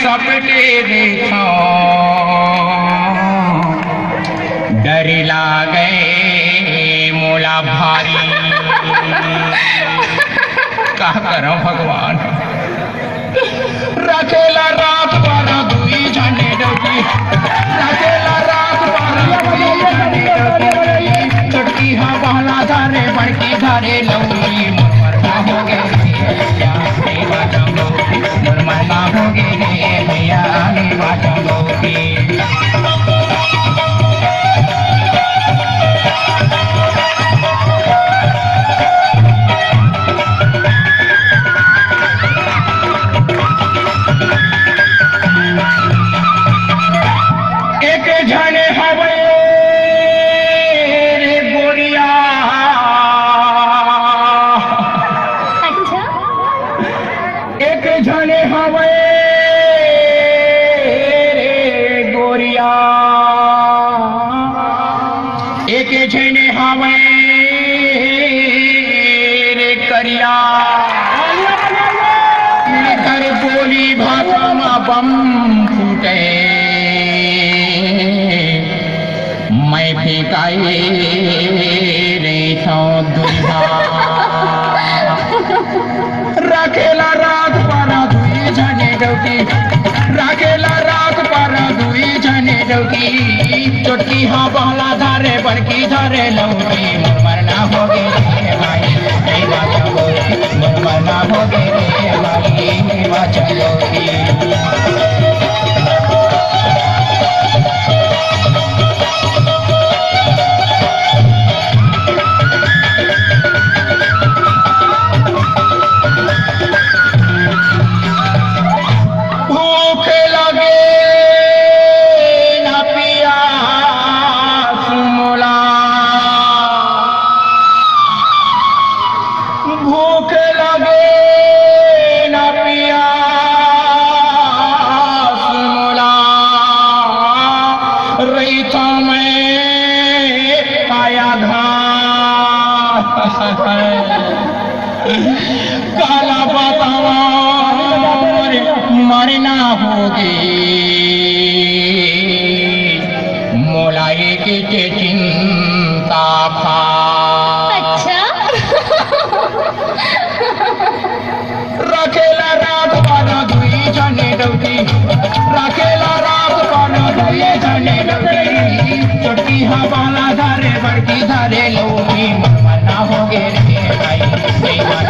सपटे देखो डर लागे मोला भारी का करो भगवान रखेला रात पर दुई झंडे डोकी रखेला रात पर दुई झंडे डोकी छोटकी हा बहला धारे बड़की धारे लौरी मरना हो गए भैया मरना हो गए भैया बाटा लोगी बम फूटे मैं फेंकाए रे छो दुनिया रखेला रात पर दुई झने डोकी रखेला रात पर दुई झने डोकी चोटकी हाँ बहला धारे बड़की धारे लौकी मरना हो गए भाई मरना हो गए भाई चलोगी काला बतावा मरना होगी मोलाए की चिंता था अच्छा रखेला रात पर दुई झने डोकी रखेला रात पर दुई झने डोकी छोटकी हवाला धारे बड़की धारे लोगी मरना हो गए रे भाई